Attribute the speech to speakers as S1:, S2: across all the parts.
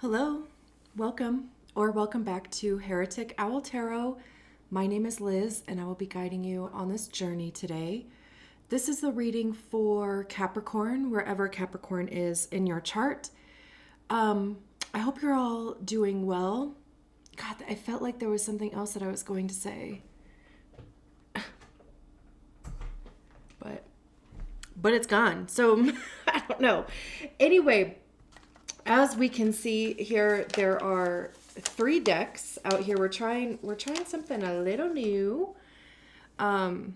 S1: Hello, welcome or welcome back to Heretic Owl Tarot. My name is Liz and I will be guiding you on this journey today. This is the reading for Capricorn, wherever Capricorn is in your chart. I hope you're all doing well. God, I felt like there was something else that I was going to say. But it's gone. So I don't know. Anyway, as we can see here, there are 3 decks out here. We're trying something a little new. Or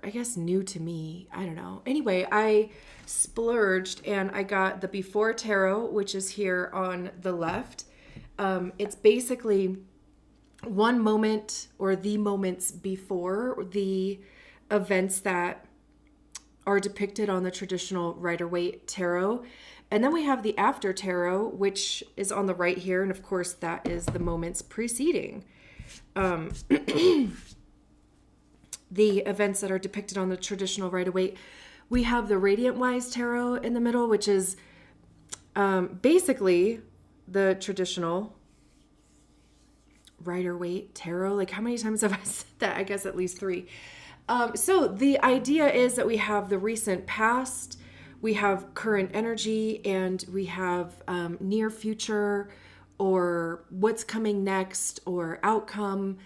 S1: I guess new to me. I don't know. Anyway, I splurged and I got the Before Tarot, which is here on the left. It's basically one moment or the moments before the events that are depicted on the traditional Rider-Waite tarot. And then we have the After Tarot, which is on the right here. And of course, that is the moments preceding the events that are depicted on the traditional Rider-Waite. We have the Radiant Wise Tarot in the middle, which is basically the traditional Rider-Waite tarot. Like, how many times have I said that? I guess at least 3. So the idea is that we have the recent past, we have current energy, and we have near future or what's coming next or outcome,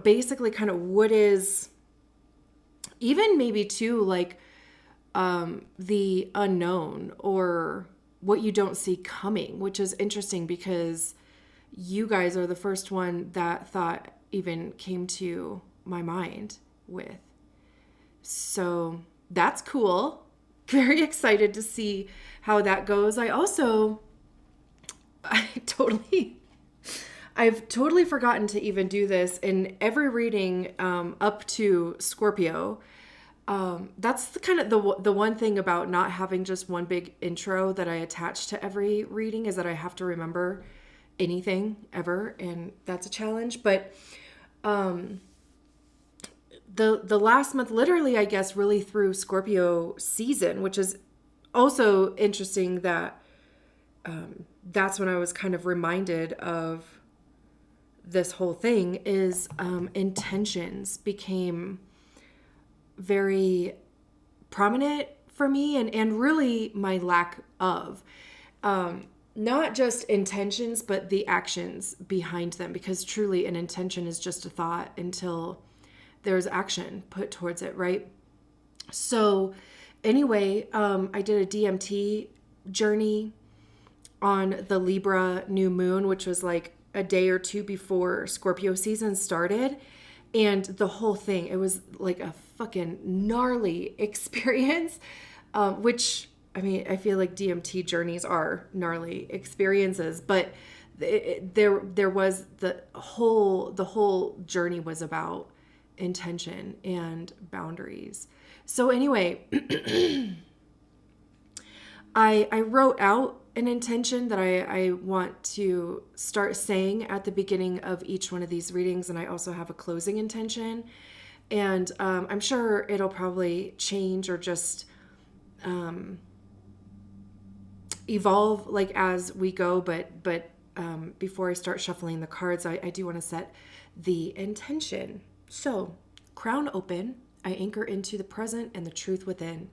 S1: basically kind of what is even maybe too like the unknown or what you don't see coming, which is interesting because you guys are the first one that thought even came to my mind with. So that's cool. Very excited to see how that goes. I've totally forgotten to even do this in every reading up to Scorpio. That's the one thing about not having just one big intro that I attach to every reading is that I have to remember anything ever, and that's a challenge. But the last month, literally, I guess, really through Scorpio season, which is also interesting that that's when I was kind of reminded of this whole thing is intentions became very prominent for me and really my lack of not just intentions, but the actions behind them, because truly an intention is just a thought until there's action put towards it, right? So anyway, I did a DMT journey on the Libra new moon, which was like a day or 2 before Scorpio season started. And the whole thing, it was like a fucking gnarly experience, which, I mean, I feel like DMT journeys are gnarly experiences, but there was the whole journey was about intention and boundaries. So anyway, I wrote out an intention that I want to start saying at the beginning of each one of these readings, and I also have a closing intention. And I'm sure it'll probably change or just evolve like as we go. But before I start shuffling the cards, I do want to set the intention. So, crown open, I anchor into the present and the truth within.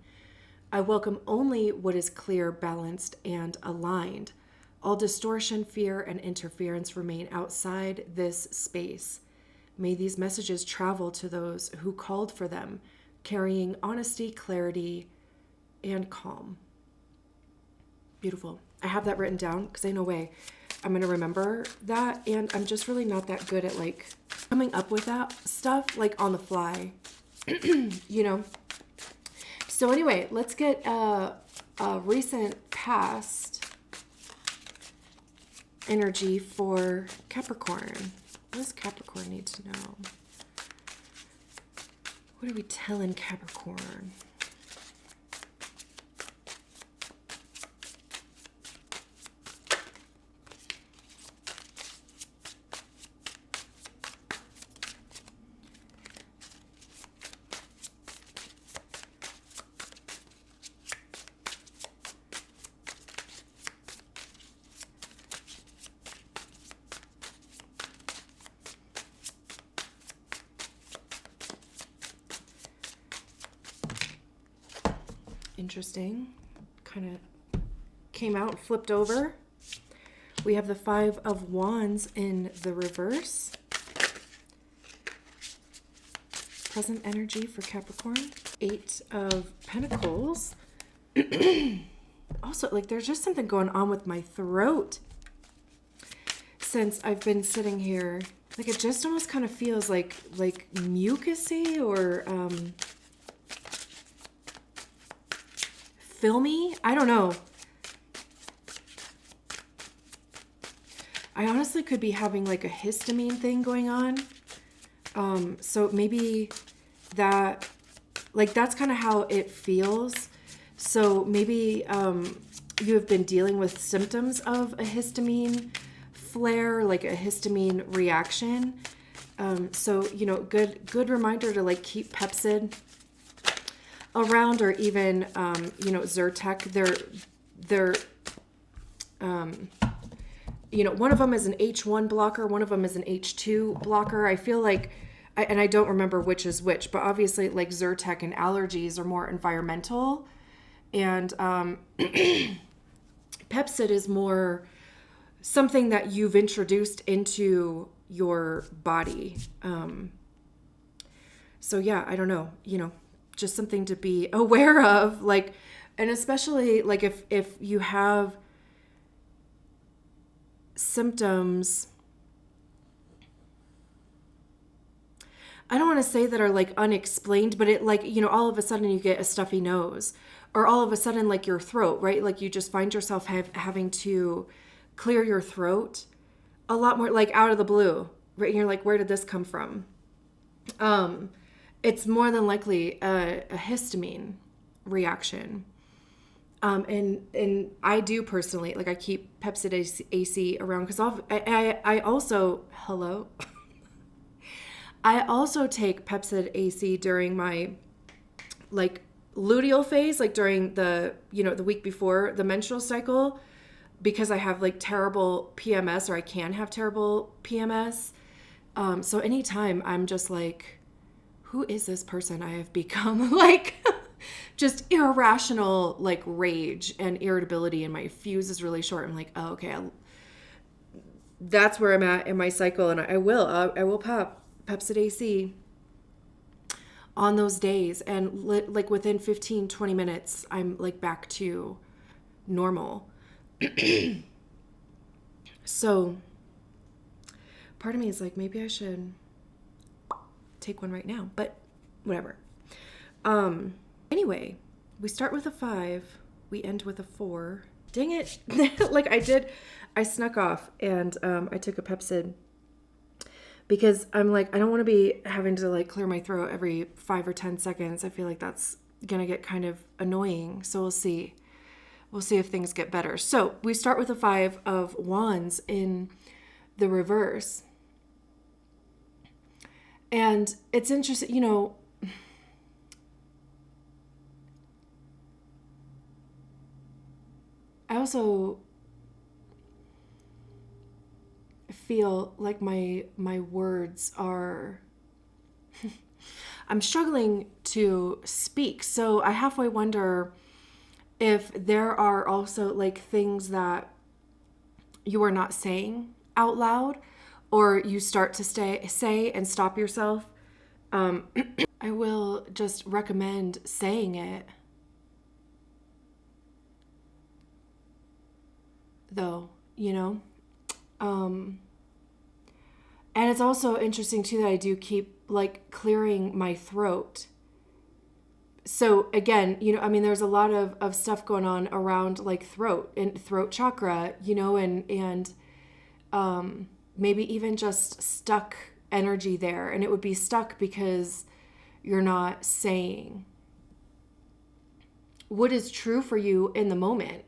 S1: I welcome only what is clear, balanced, and aligned. All distortion, fear, and interference remain outside this space. May these messages travel to those who called for them, carrying honesty, clarity, and calm. Beautiful. I have that written down because I know way I'm going to remember that, and I'm just really not that good at like coming up with that stuff like on the fly, So anyway, let's get a recent past energy for Capricorn. What does Capricorn need to know? What are we telling Capricorn? interesting. Kind of came out, flipped over. We have the 5 of Wands in the reverse. Present energy for Capricorn. 8 of Pentacles. Also, like, there's just something going on with my throat since I've been sitting here. Like, it just almost kind of feels like mucusy or filmy. I don't know. I honestly could be having like a histamine thing going on. So maybe that, like, that's kind of how it feels. So maybe you have been dealing with symptoms of a histamine flare, like a histamine reaction. So, you know, good reminder to like keep Pepsid around, or even, you know, Zyrtec. They're you know, one of them is an H1 blocker, one of them is an H2 blocker. I feel like, and I don't remember which is which, but obviously like Zyrtec and allergies are more environmental, and Pepsid is more something that you've introduced into your body. So yeah, I don't know, you know, just something to be aware of, like, and especially like if you have symptoms, I don't want to say that are like unexplained, but it, like, you know, all of a sudden you get a stuffy nose, or all of a sudden like your throat, right? Like you just find yourself having to clear your throat a lot more, like out of the blue, right? And you're like, where did this come from? It's more than likely a histamine reaction. And I do personally, like, I keep Pepsid AC around because I also, hello, I also take Pepsid AC during my like luteal phase, like during the, you know, the week before the menstrual cycle, because I have like terrible PMS, or I can have terrible PMS. So anytime I'm just like, who is this person I have become? Like, just irrational, like, rage and irritability, and my fuse is really short. I'm like, oh, okay, that's where I'm at in my cycle, and I will pop Pepsid AC on those days, and like within 15-20 minutes I'm like back to normal. So part of me is like, maybe I should take one right now, but whatever. Anyway, we start with a 5, we end with a 4. Dang it. Like I snuck off, and I took a Pepsid because I'm like, I don't want to be having to like clear my throat every 5 or 10 seconds. I feel like that's going to get kind of annoying. So we'll see. We'll see if things get better. So we start with a 5 of Wands in the reverse. And it's interesting, you know, I also feel like my words are I'm struggling to speak. So I halfway wonder if there are also like things that you are not saying out loud, or you start to say and stop yourself. I will just recommend saying it, though, you know. And it's also interesting too that I do keep like clearing my throat. So again, you know, I mean, there's a lot of stuff going on around like throat and throat chakra, you know, and maybe even just stuck energy there. And it would be stuck because you're not saying what is true for you in the moment.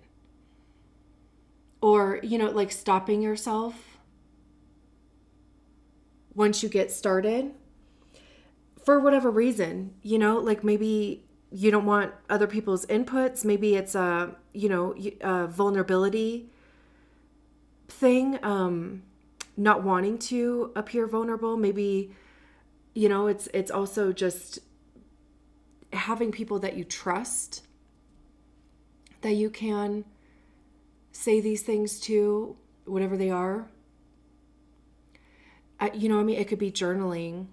S1: Or, you know, like stopping yourself once you get started for whatever reason, you know, like maybe you don't want other people's inputs. Maybe it's a, you know, a vulnerability thing, not wanting to appear vulnerable. Maybe, you know, it's also just having people that you trust that you can say these things to, whatever they are. It could be journaling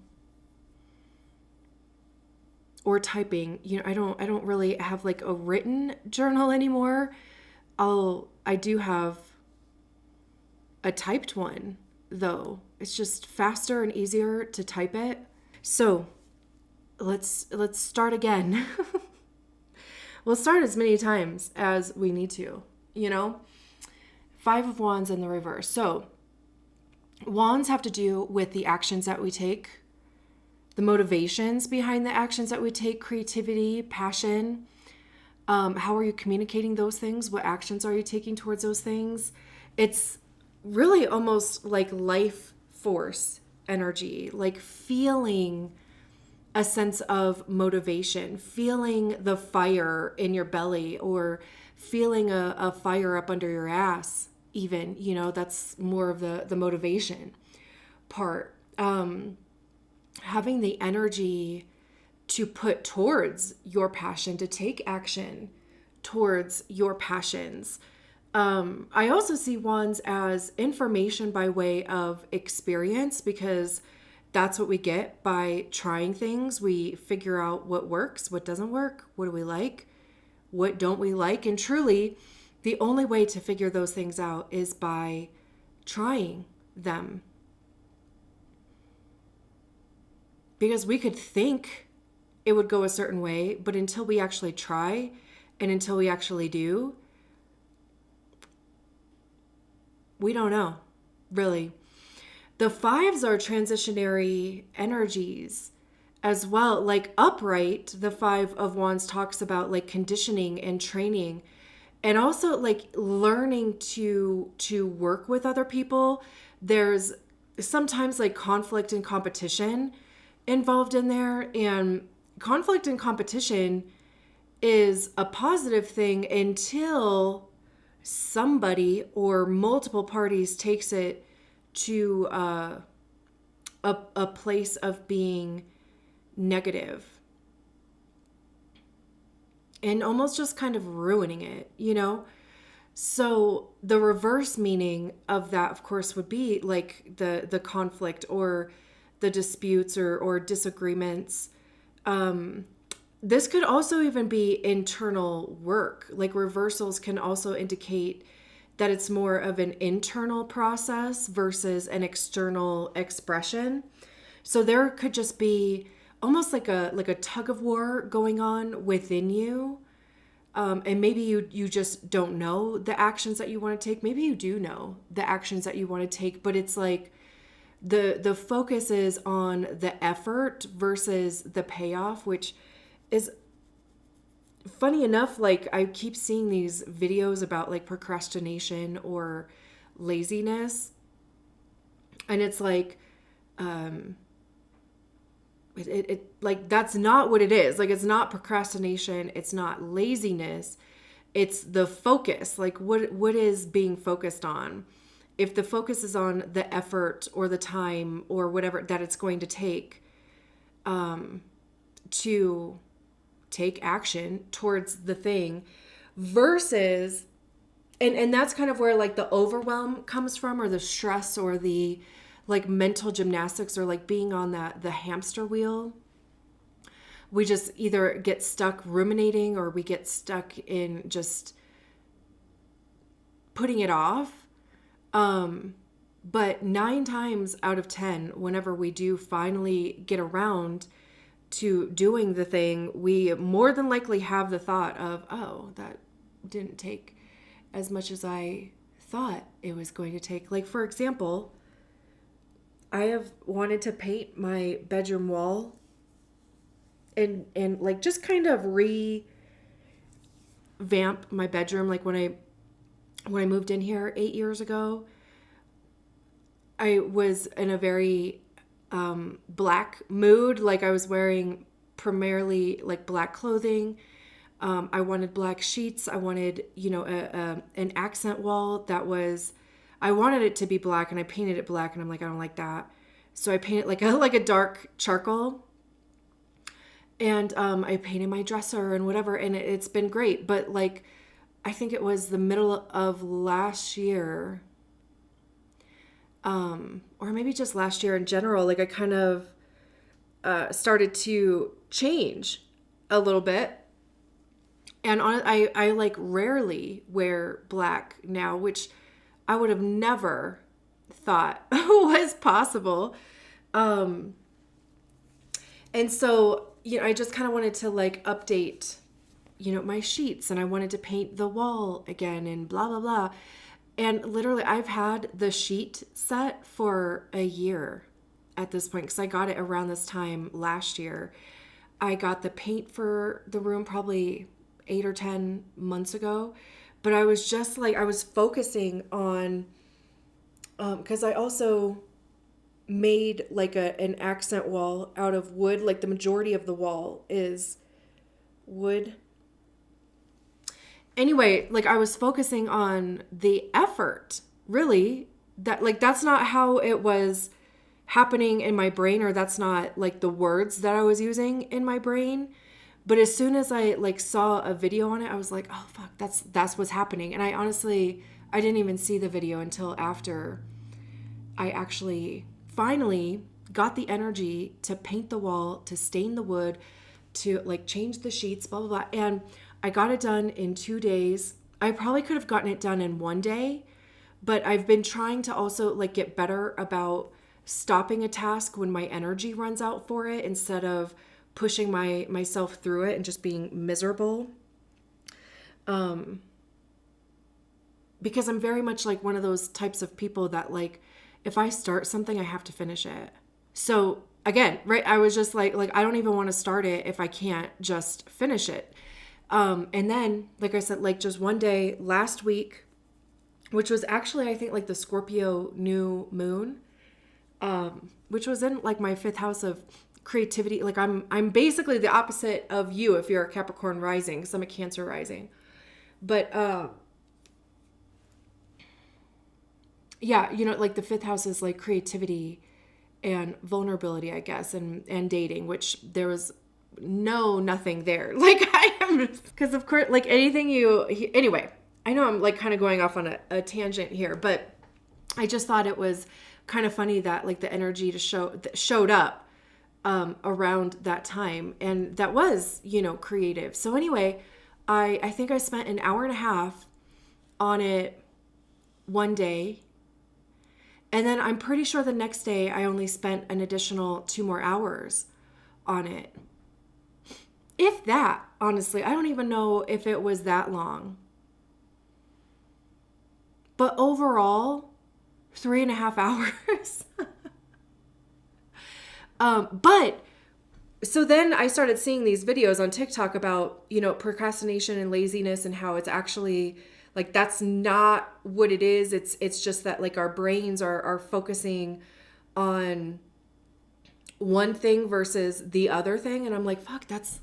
S1: or typing. I don't really have like a written journal anymore. I do have a typed one though. It's just faster and easier to type it. So let's start again. We'll start as many times as we need to, 5 of Wands in the reverse. So Wands have to do with the actions that we take, the motivations behind the actions that we take, creativity, passion. How are you communicating those things? What actions are you taking towards those things? It's really almost like life force energy, like feeling a sense of motivation, feeling the fire in your belly, or feeling a fire up under your ass even, that's more of the motivation part. Having the energy to put towards your passion, to take action towards your passions. I also see Wands as information by way of experience, because that's what we get by trying things. We figure out what works, what doesn't work, what do we like, what don't we like. And truly, the only way to figure those things out is by trying them. Because we could think it would go a certain way, but until we actually try and until we actually do, we don't know, really. The 5s are transitionary energies as well. Like upright, the 5 of Wands talks about like conditioning and training, and also like learning to work with other people. There's sometimes like conflict and competition involved in there, and conflict and competition is a positive thing until somebody or multiple parties takes it to a place of being negative and almost just kind of ruining it, So the reverse meaning of that, of course, would be like the conflict or the disputes or disagreements. This could also even be internal work. Like reversals can also indicate that it's more of an internal process versus an external expression. So there could just be almost like a tug of war going on within you. And maybe you just don't know the actions that you want to take. Maybe you do know the actions that you want to take, but it's like the focus is on the effort versus the payoff, which is funny enough. Like I keep seeing these videos about like procrastination or laziness, and it's like it like that's not what it is. Like it's not procrastination, it's not laziness, it's the focus. Like what is being focused on? If the focus is on the effort or the time or whatever that it's going to take to take action towards the thing, versus and that's kind of where like the overwhelm comes from, or the stress, or the like mental gymnastics, or like being on the hamster wheel. We just either get stuck ruminating, or we get stuck in just putting it off. But 9 times out of 10, whenever we do finally get around to doing the thing, we more than likely have the thought of, oh, that didn't take as much as I thought it was going to take. Like, for example, I have wanted to paint my bedroom wall and like just kind of revamp my bedroom. Like when I moved in here 8 years ago, I was in a very black mood. Like I was wearing primarily like black clothing. I wanted black sheets. I wanted, an accent wall that was, I wanted it to be black, and I painted it black, and I'm like, I don't like that. So I painted like a dark charcoal, and I painted my dresser and whatever, and it's been great. But like, I think it was the middle of last year, or maybe just last year in general, like I kind of started to change a little bit. And I like rarely wear black now, which I would have never thought was possible. And so, I just kind of wanted to like update, my sheets, and I wanted to paint the wall again and blah, blah, blah. And literally I've had the sheet set for a year at this point, because I got it around this time last year. I got the paint for the room probably 8 or 10 months ago, but I was just like, I was focusing on, because I also made like an accent wall out of wood. Like the majority of the wall is wood. Anyway, like I was focusing on the effort, really, that like that's not how it was happening in my brain, or that's not like the words that I was using in my brain. But as soon as I like saw a video on it, I was like, oh fuck, that's what's happening. And I didn't even see the video until after I actually finally got the energy to paint the wall, to stain the wood, to like change the sheets, blah, blah, blah. And I got it done in 2 days. I probably could have gotten it done in 1 day, but I've been trying to also like get better about stopping a task when my energy runs out for it, instead of pushing myself through it and just being miserable. Because I'm very much like one of those types of people that like, if I start something, I have to finish it. So again, right, I was just like I don't even want to start it if I can't just finish it. And then, like I said, like just 1 day last week, which was actually, I think, like the Scorpio new moon, which was in like my 5th house of creativity. Like I'm basically the opposite of you if you're a Capricorn rising, because I'm a Cancer rising. But yeah, like the 5th house is like creativity and vulnerability, I guess, and dating, which there was nothing there. Like I am, because of course, like anything anyway, I know I'm like kind of going off on a tangent here, but I just thought it was kind of funny that like the energy showed up around that time, and that was, creative. So anyway, I think I spent an hour and a half on it 1 day. And then I'm pretty sure the next day I only spent an additional 2 more hours on it. If that, honestly, I don't even know if it was that long. But overall, 3.5 hours. But so then I started seeing these videos on TikTok about, procrastination and laziness, and how it's actually like, that's not what it is. It's just that like our brains are focusing on one thing versus the other thing. And I'm like, fuck, that's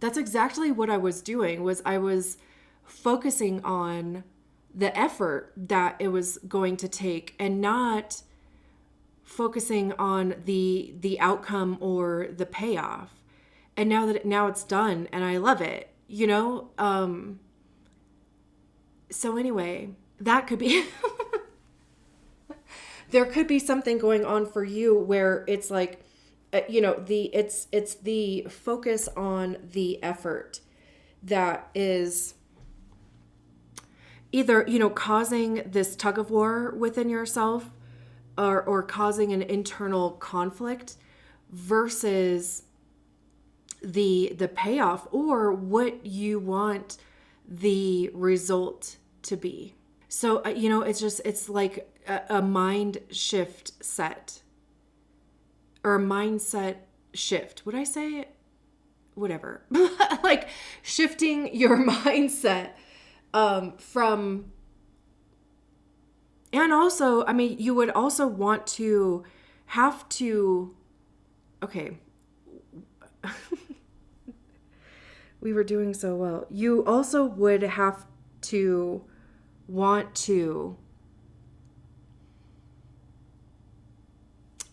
S1: exactly what I was doing. Was I was focusing on the effort that it was going to take, and not focusing on the outcome or the payoff. And now it's done and I love it, so anyway, that could be there could be something going on for you where it's like, it's the focus on the effort that is either, causing this tug of war within yourself, or causing an internal conflict, versus the payoff, or what you want the result to be. So, it's like a mind shift set, or a mindset shift. Would I say it? Whatever. Like shifting your mindset from, and also, I mean, you would also want to have to, okay. We were doing so well. You also would have to want to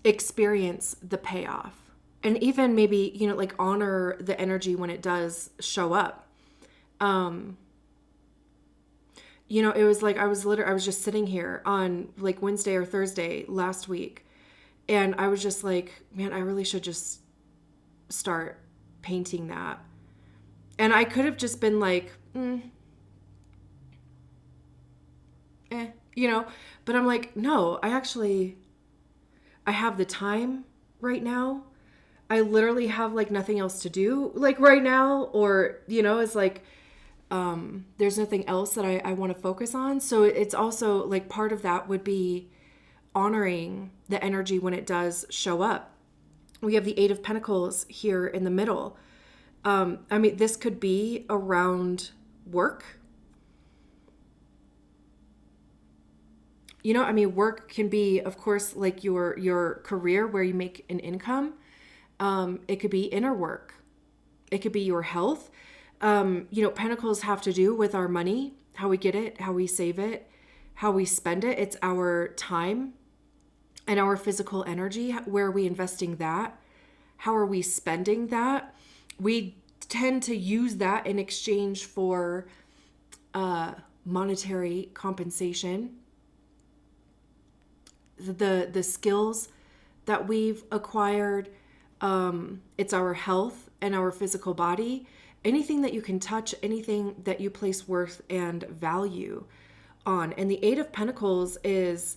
S1: experience the payoff, and even maybe, like honor the energy when it does show up. it was like I was just sitting here on like Wednesday or Thursday last week, and I was just like, man, I really should just start painting that. And I could have just been like, but I'm like, no, I have the time right now. I literally have like nothing else to do like right now, or, it's like, there's nothing else that I want to focus on. So it's also like part of that would be honoring the energy when it does show up. We have the Eight of Pentacles here in the middle. This could be around work. Work can be, of course, like your career where you make an income. It could be inner work. It could be your health. Pentacles have to do with our money, how we get it, how we save it, how we spend it. It's our time and our physical energy. Where are we investing that? How are we spending that? We tend to use that in exchange for monetary compensation. The skills that we've acquired, it's our health and our physical body. Anything that you can touch, anything that you place worth and value on. And the Eight of Pentacles is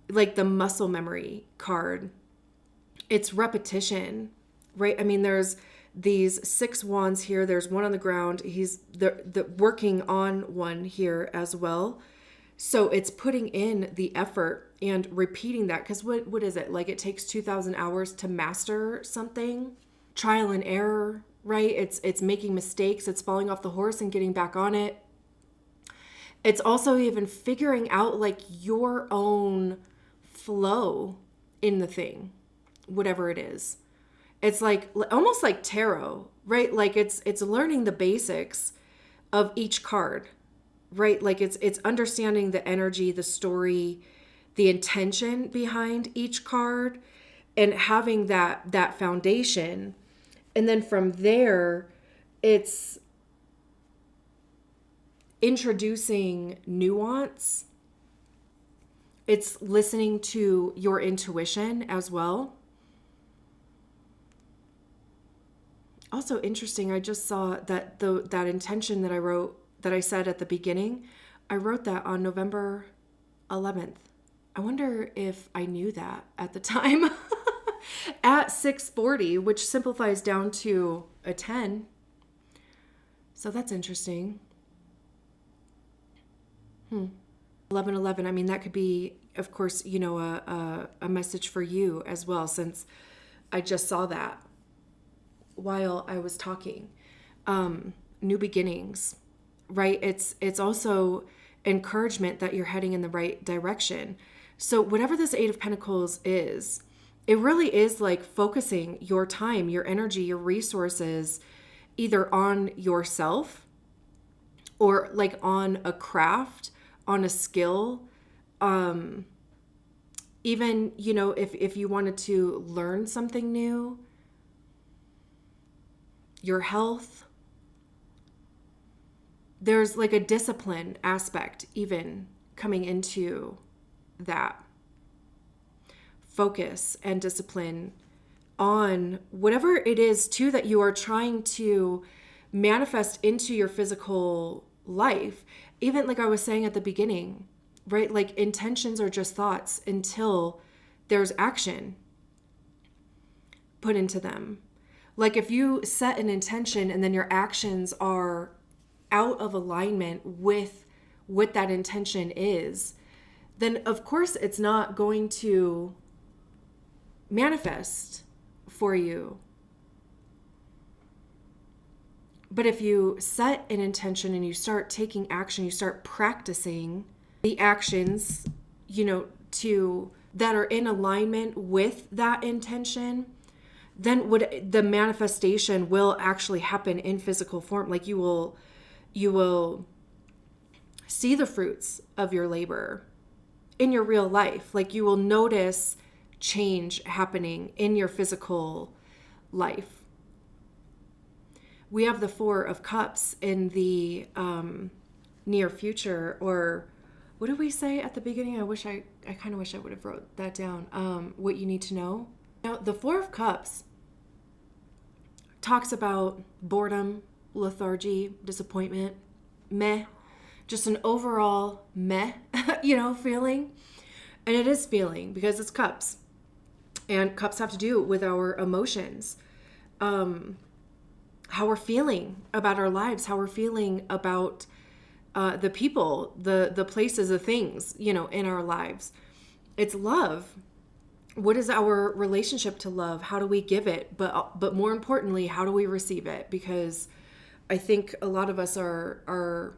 S1: like the muscle memory card. It's repetition, right? There's these 6 wands here. There's one on the ground. He's the working on one here as well. So it's putting in the effort and repeating that. Because what is it? Like it takes 2,000 hours to master something. Trial and error, right? It's making mistakes. It's falling off the horse and getting back on it. It's also even figuring out like your own flow in the thing, whatever it is. It's like almost like tarot, right? Like it's learning the basics of each card, right? Like it's understanding the energy, the story, the intention behind each card, and having that foundation. And then from there, it's introducing nuance. It's listening to your intuition as well. Also interesting, I just saw that that intention that I wrote, that I said at the beginning, I wrote that on November 11th. I wonder if I knew that at the time. At 6:40, which simplifies down to a 10. So that's interesting. 11:11. That could be, of course, a message for you as well, since I just saw that while I was talking. New beginnings, right? It's also encouragement that you're heading in the right direction. So whatever this Eight of Pentacles is, it really is like focusing your time, your energy, your resources, either on yourself or like on a craft, on a skill. Even, if you wanted to learn something new, your health, there's like a discipline aspect even coming into that. Focus and discipline on whatever it is too that you are trying to manifest into your physical life. Even like I was saying at the beginning, right? Like intentions are just thoughts until there's action put into them. Like if you set an intention and then your actions are out of alignment with what that intention is, then of course it's not going to manifest for you. But if you set an intention and you start taking action, you start practicing the actions, that are in alignment with that intention, then the manifestation will actually happen in physical form. Like you will see the fruits of your labor in your real life. Like you will notice change happening in your physical life. We have the Four of Cups in the near future. Or what did we say at the beginning? I kind of wish I would have wrote that down. What you need to know. Now, the Four of Cups talks about boredom, lethargy, disappointment, meh, just an overall meh, feeling. And it is feeling because it's cups. And cups have to do with our emotions, how we're feeling about our lives, how we're feeling about the people, the places, the things, in our lives. It's love. What is our relationship to love? How do we give it? But more importantly, how do we receive it? Because I think a lot of us are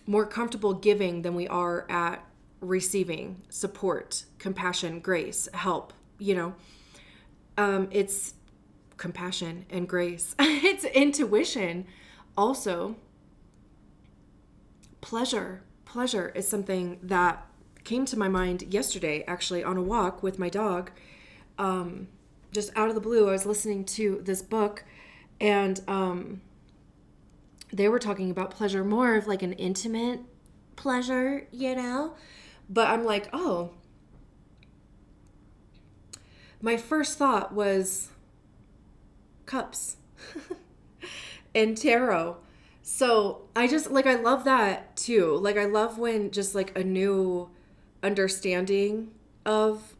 S1: more comfortable giving than we are at receiving support, compassion, grace, help. It's compassion and grace. It's intuition. Also, pleasure. Pleasure is something that came to my mind yesterday, actually, on a walk with my dog. Just out of the blue, I was listening to this book, and they were talking about pleasure, more of like an intimate pleasure, But I'm like, oh, my first thought was cups and tarot. So I just I love that too. I love when just a new understanding of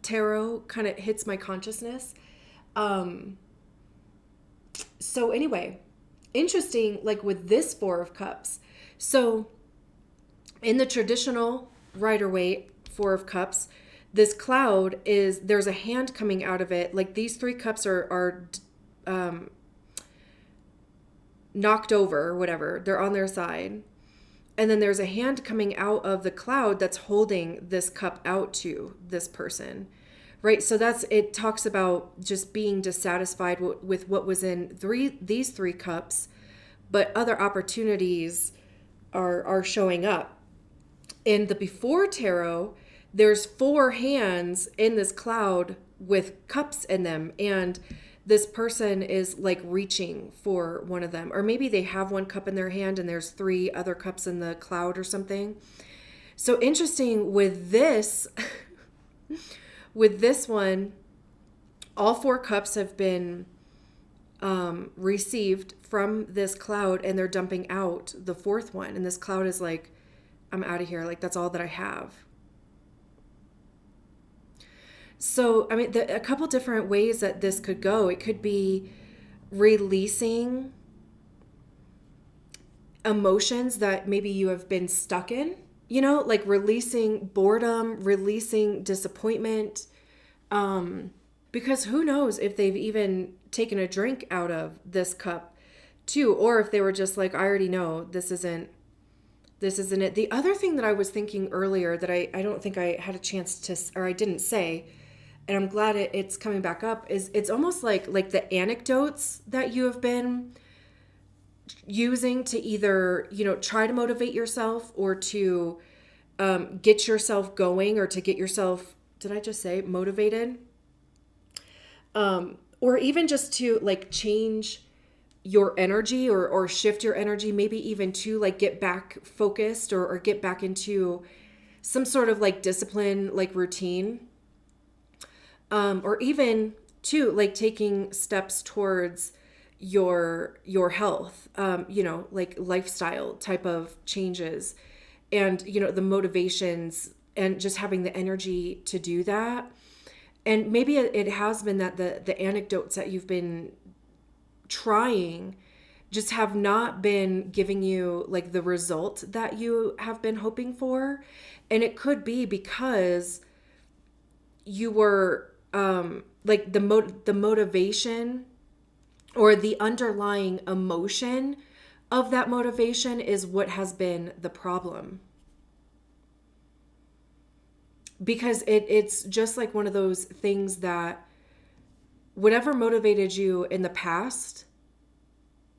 S1: tarot kind of hits my consciousness. So anyway, interesting, with this Four of Cups. So in the traditional Rider-Waite Four of Cups, this cloud there's a hand coming out of it. These three cups are knocked over or whatever. They're on their side. And then there's a hand coming out of the cloud that's holding this cup out to this person, right? So it talks about just being dissatisfied with what was in these three cups, but other opportunities are showing up. In the Before Tarot, there's four hands in this cloud with cups in them, and this person is reaching for one of them, or maybe they have one cup in their hand and there's three other cups in the cloud or something. So interesting with this with this one, all four cups have been received from this cloud, and they're dumping out the fourth one, and this cloud is I'm out of here, that's all that I have. So, I mean, a couple different ways that this could go. It could be releasing emotions that maybe you have been stuck in, releasing boredom, releasing disappointment. Because who knows if they've even taken a drink out of this cup too, or if they were just I already know this isn't it. The other thing that I was thinking earlier that I don't think I had a chance to, or I didn't say, and I'm glad it's coming back up, is it's almost like the anecdotes that you have been using to either, try to motivate yourself or to get yourself going, or to get yourself, did I just say motivated? Or even just to change your energy or shift your energy, maybe even to get back focused or get back into some sort of discipline, routine. Or even to taking steps towards your health, lifestyle type of changes, and the motivations, and just having the energy to do that. And maybe it has been that the anecdotes that you've been trying just have not been giving you the result that you have been hoping for. And it could be because you were the motivation or the underlying emotion of that motivation is what has been the problem. Because it's just one of those things that whatever motivated you in the past,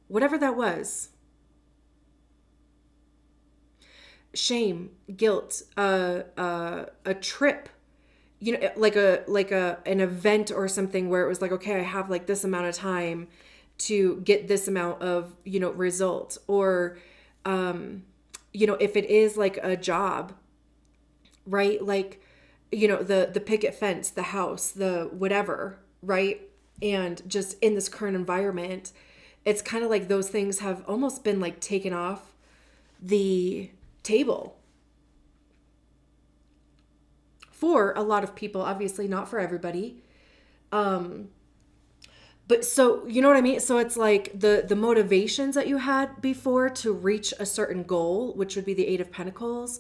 S1: whatever that was, shame, guilt, a trip, an event or something where it was okay, I have this amount of time to get this amount of, result, or if it is like a job, right? Like, the picket fence, the house, the whatever, right? And just in this current environment, it's kind of like those things have almost been like taken off the table for a lot of people, obviously not for everybody. But so, you know what I mean? So it's like the motivations that you had before to reach a certain goal, which would be the Eight of Pentacles,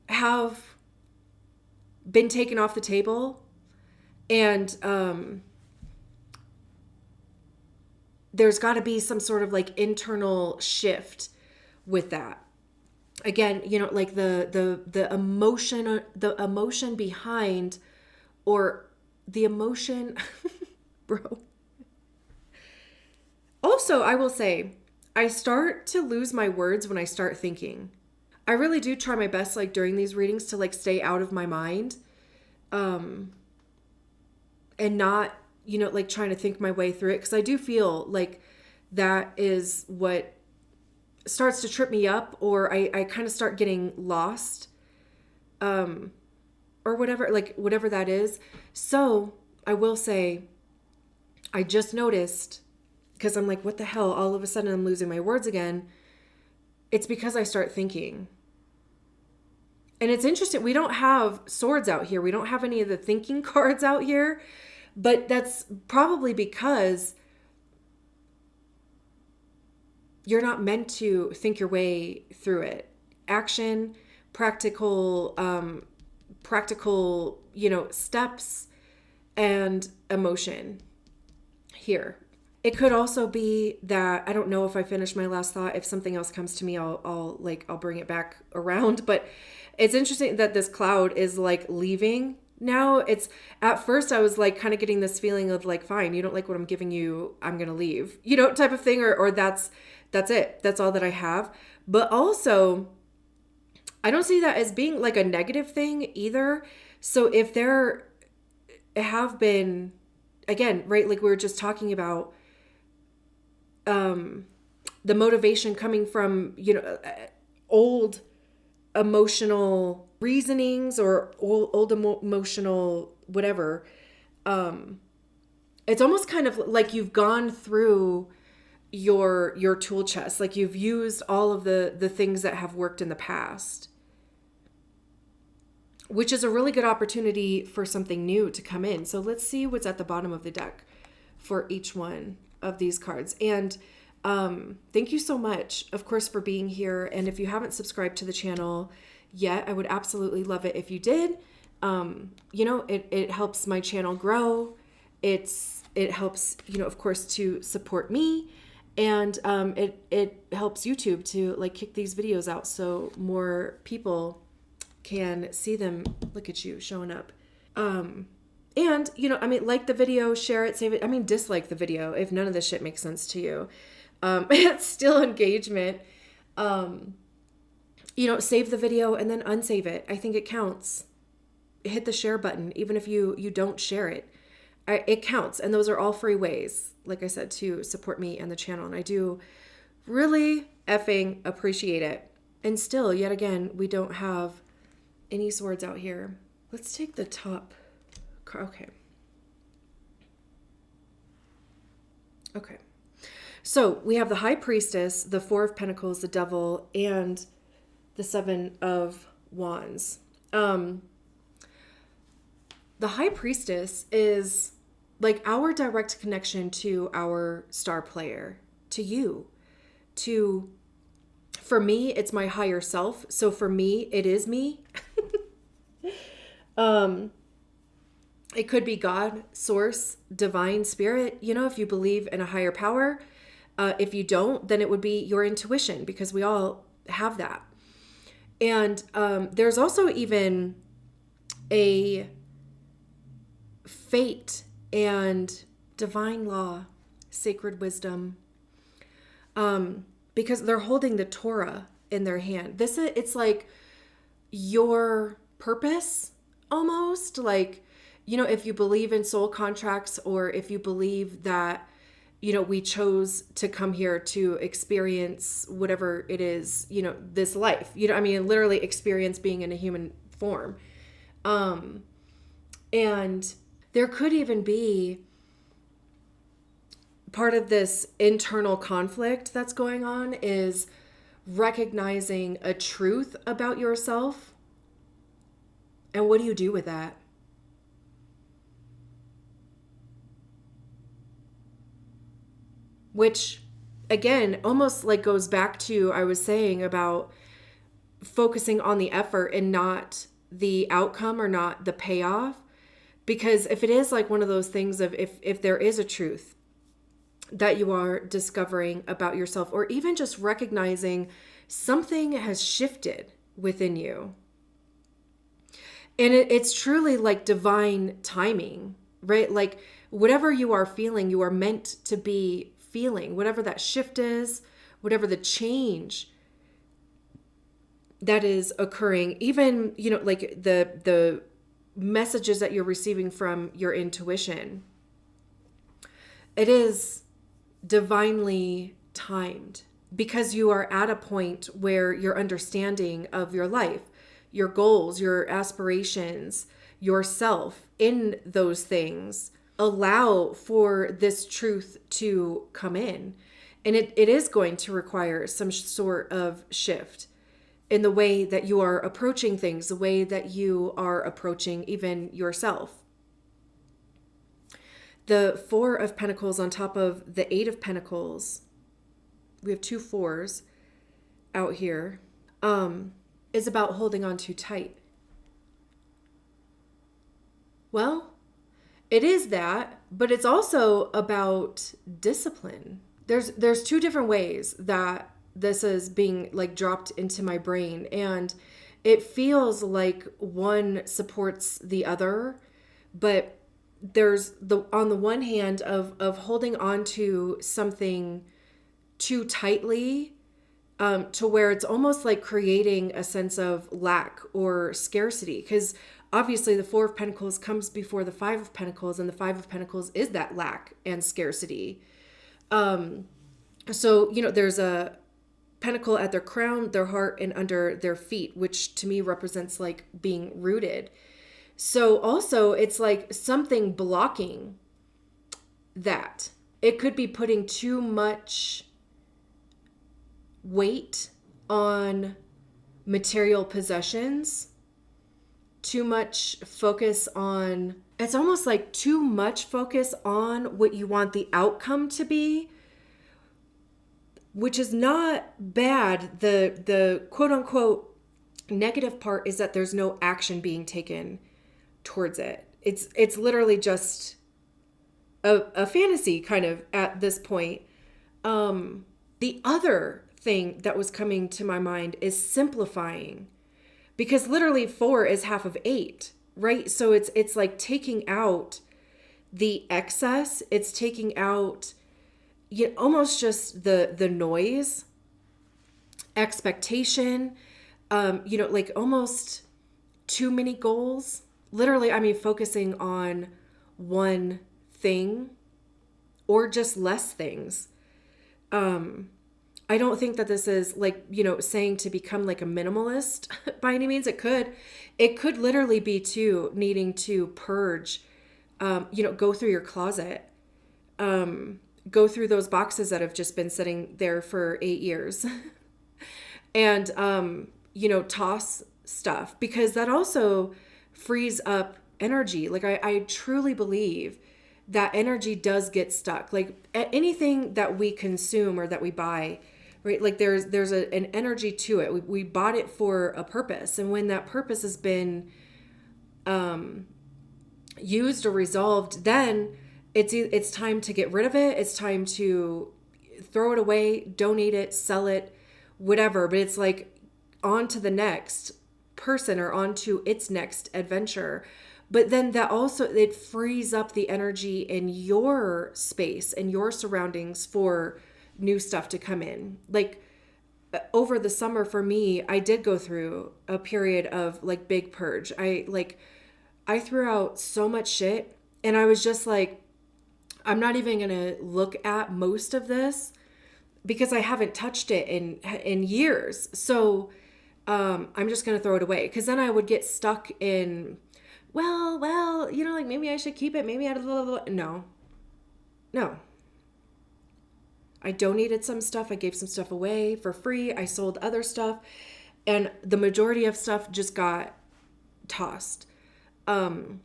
S1: have been taken off the table. And there's got to be some sort of like internal shift with that. Again, like the emotion behind, or the emotion, bro. Also, I will say, I start to lose my words when I start thinking. I really do try my best, like during these readings, to like stay out of my mind, and not, like trying to think my way through it. Because I do feel like that is what starts to trip me up, or I kind of start getting lost, or whatever, like whatever that is. So I will say, I just noticed, because I'm like, what the hell? All of a sudden I'm losing my words again. It's because I start thinking. And it's interesting. We don't have swords out here. We don't have any of the thinking cards out here. But that's probably because you're not meant to think your way through it. Action, practical, steps, and emotion here. It could also be that, I don't know if I finished my last thought. If something else comes to me, I'll bring it back around. But it's interesting that this cloud is like leaving now. It's, at first I was like kind of getting this feeling of like, fine, you don't like what I'm giving you, I'm going to leave, type of thing. Or that's it. That's all that I have. But also, I don't see that as being like a negative thing either. So if there have been, again, right, like we were just talking about, the motivation coming from, old emotional reasonings, or old emotional whatever. It's almost kind of like you've gone through your tool chest, like you've used all of the things that have worked in the past, which is a really good opportunity for something new to come in. So let's see what's at the bottom of the deck for each one of these cards. And thank you so much, of course, for being here. And if you haven't subscribed to the channel yet, I would absolutely love it if you did. It helps my channel grow. It helps, of course, to support me. And it helps YouTube to like kick these videos out so more people can see them. Look at you showing up. And, like the video, share it, save it. Dislike the video if none of this shit makes sense to you. It's still engagement. Save the video and then unsave it. I think it counts. Hit the share button, even if you don't share it. It counts. And those are all free ways, like I said, to support me and the channel. And I do really effing appreciate it. And still, yet again, we don't have any swords out here. Let's take the top. Okay. So we have the High Priestess, the Four of Pentacles, the Devil, and the Seven of Wands. The High Priestess is like our direct connection to our star player, to you, for me, it's my higher self. So for me, it is me. It could be God, source, divine spirit, if you believe in a higher power. If you don't, then it would be your intuition, because we all have that. And there's also even a fate and divine law, sacred wisdom, because they're holding the Torah in their hand. It's like your purpose, almost like, if you believe in soul contracts, or if you believe that, we chose to come here to experience whatever it is, this life, literally experience being in a human form. And there could even be part of this internal conflict that's going on is recognizing a truth about yourself. And what do you do with that? Which, again, almost like goes back to I was saying about focusing on the effort and not the outcome or not the payoff. Because if it is like one of those things of if there is a truth that you are discovering about yourself, or even just recognizing something has shifted within you, and it's truly like divine timing, right? Like whatever you are feeling, you are meant to be feeling, whatever that shift is, whatever the change that is occurring, even, like the messages that you're receiving from your intuition. It is divinely timed because you are at a point where your understanding of your life, your goals, your aspirations, yourself in those things allow for this truth to come in. And it is going to require some sort of shift in the way that you are approaching things, the way that you are approaching even yourself. The Four of Pentacles on top of the Eight of Pentacles, we have 2 4s out here, is about holding on too tight. Well, it is that, but it's also about discipline. There's 2 different ways that this is being like dropped into my brain, and it feels like one supports the other, but there's on the one hand of holding on to something too tightly, to where it's almost like creating a sense of lack or scarcity, because obviously the Four of Pentacles comes before the Five of Pentacles, and the Five of Pentacles is that lack and scarcity. So, there's a pentacle at their crown, their heart, and under their feet, which to me represents like being rooted. So also it's like something blocking that. It could be putting too much weight on material possessions, too much focus on, it's almost like too much focus on what you want the outcome to be, which is not bad. The quote unquote negative part is that there's no action being taken towards it. It's literally just a fantasy kind of at this point. The other thing that was coming to my mind is simplifying, because literally 4 is half of 8, right? So it's like taking out the excess. It's taking out almost just the noise, expectation, like almost too many goals. Literally, focusing on one thing or just less things. I don't think that this is like, saying to become like a minimalist by any means. It could literally be too needing to purge, go through your closet, go through those boxes that have just been sitting there for 8 years and, toss stuff, because that also frees up energy. Like I truly believe that energy does get stuck. Like anything that we consume or that we buy, right? Like there's an energy to it. We bought it for a purpose. And when that purpose has been used or resolved, then it's time to get rid of it. It's time to throw it away, donate it, sell it, whatever. But it's like on to the next person or on to its next adventure. But then that also, it frees up the energy in your space and your surroundings for new stuff to come in. Like over the summer for me, I did go through a period of like big purge. I threw out so much shit, and I was just like, I'm not even going to look at most of this because I haven't touched it in years. So I'm just going to throw it away, because then I would get stuck in, well, like maybe I should keep it. Maybe I no. I donated some stuff. I gave some stuff away for free. I sold other stuff, and the majority of stuff just got tossed. And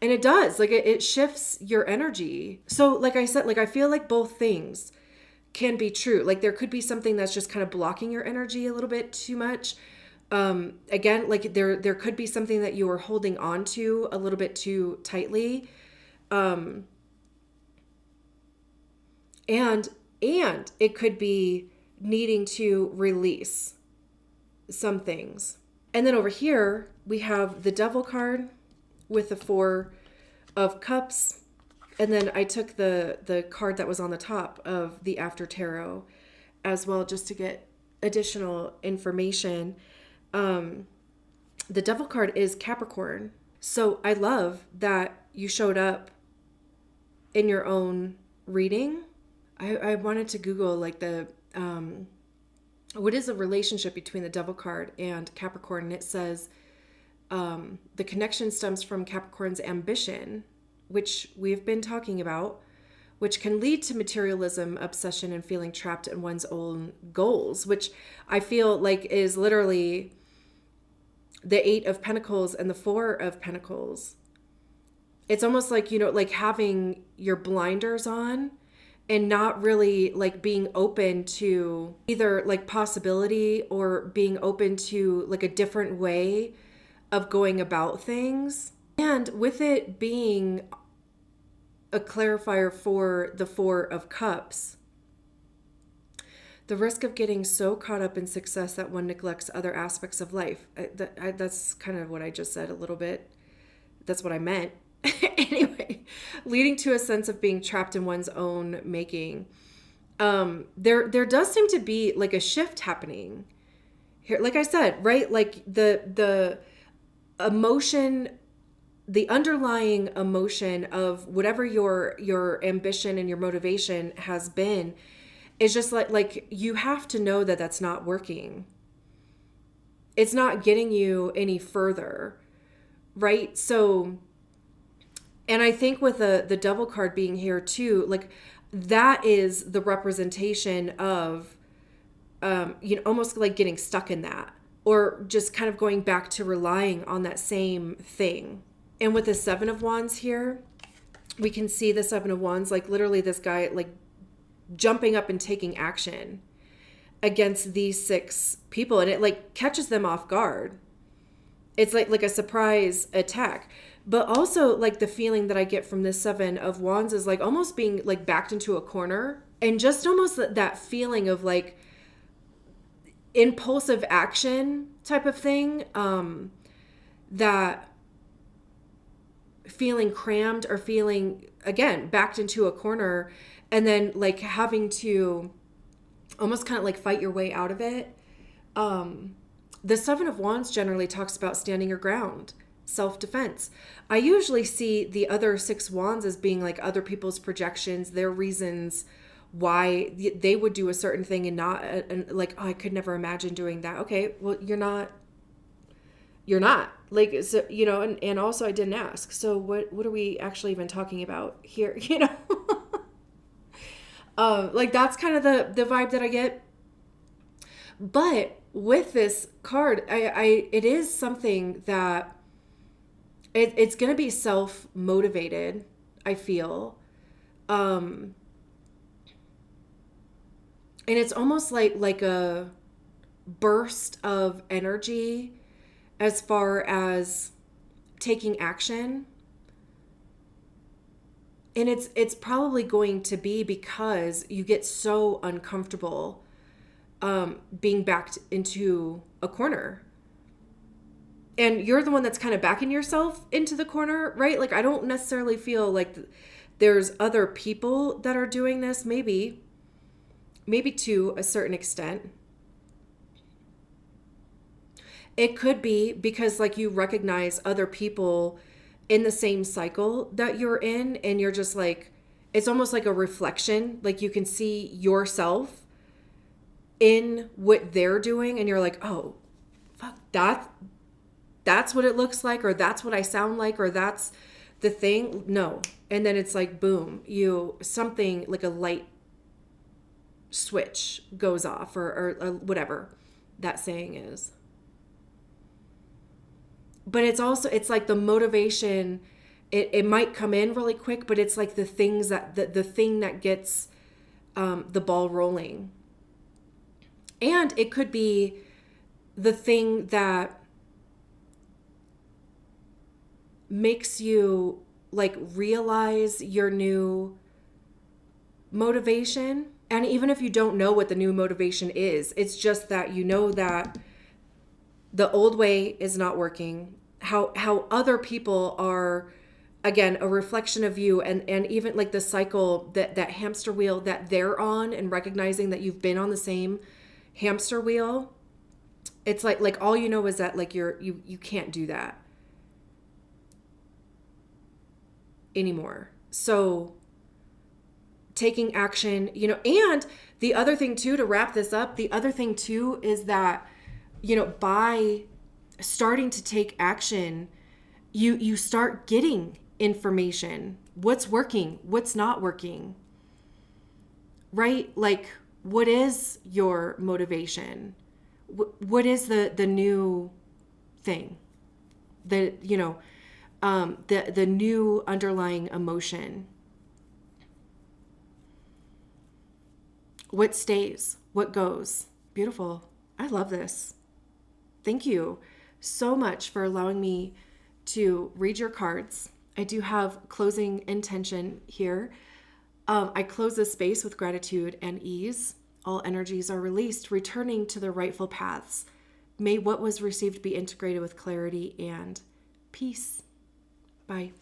S1: it does, like it shifts your energy. So like I said, like I feel like both things can be true. Like there could be something that's just kind of blocking your energy a little bit too much. Again, like there could be something that you are holding on to a little bit too tightly. And it could be needing to release some things. And then over here, we have the Devil card with the 4 of Cups. And then I took the card that was on the top of the After Tarot as well, just to get additional information. The Devil card is Capricorn. So I love that you showed up in your own reading. I wanted to Google like what is a relationship between the Devil card and Capricorn, and it says the connection stems from Capricorn's ambition, which we've been talking about, which can lead to materialism, obsession, and feeling trapped in one's own goals, which I feel like is literally the 8 of Pentacles and the 4 of Pentacles. It's almost like, like having your blinders on and not really like being open to either like possibility or being open to like a different way of going about things. And with it being a clarifier for the 4 of Cups, the risk of getting so caught up in success that one neglects other aspects of life. That's kind of what I just said a little bit. That's what I meant. Anyway, leading to a sense of being trapped in one's own making. There does seem to be like a shift happening here. Like I said, right? Like the emotion, the underlying emotion of whatever your ambition and your motivation has been is just like you have to know that that's not working. It's not getting you any further, right? So, and I think with the Devil card being here too, like that is the representation of, almost like getting stuck in that, or just kind of going back to relying on that same thing. And with the 7 of Wands here, we can see the 7 of Wands, like literally this guy like jumping up and taking action against these 6 people, and it like catches them off guard. It's like a surprise attack. But also like the feeling that I get from this 7 of Wands is like almost being like backed into a corner, and just almost that feeling of like impulsive action type of thing, that feeling crammed or feeling again backed into a corner, and then like having to almost kind of like fight your way out of it. The 7 of Wands generally talks about standing your ground, self-defense. I usually see the other 6 Wands as being like other people's projections, their reasons why they would do a certain thing and not, and like, oh, I could never imagine doing that. Okay, well, you're not like, so, and also I didn't ask. So what are we actually even talking about here? Like that's kind of the vibe that I get. But with this card, it is something that it's going to be self-motivated, I feel. And it's almost like a burst of energy as far as taking action. And it's probably going to be because you get so uncomfortable being backed into a corner. And you're the one that's kind of backing yourself into the corner, right? Like, I don't necessarily feel like there's other people that are doing this, maybe to a certain extent. It could be because like you recognize other people in the same cycle that you're in, and you're just like, it's almost like a reflection. Like you can see yourself in what they're doing and you're like, oh, fuck, that's what it looks like, or that's what I sound like, or that's the thing. No. And then it's like, boom, something like a light switch goes off, or whatever that saying is. But it's like the motivation, it might come in really quick, but it's like the things that the thing that gets the ball rolling. And it could be the thing that makes you like realize your new motivation. And even if you don't know what the new motivation is, it's just that you know that the old way is not working. How other people are, again, a reflection of you, and even like the cycle, that hamster wheel that they're on, and recognizing that you've been on the same hamster wheel. It's like all you know is that like you can't do that anymore. So taking action, and the other thing too, to wrap this up, the other thing too is that, by starting to take action, you start getting information. What's working, what's not working, right? Like, what is your motivation? What is the new thing? The new underlying emotion. What stays? What goes? Beautiful. I love this. Thank you so much for allowing me to read your cards. I do have closing intention here. I close this space with gratitude and ease. All energies are released, returning to their rightful paths. May what was received be integrated with clarity and peace. Bye.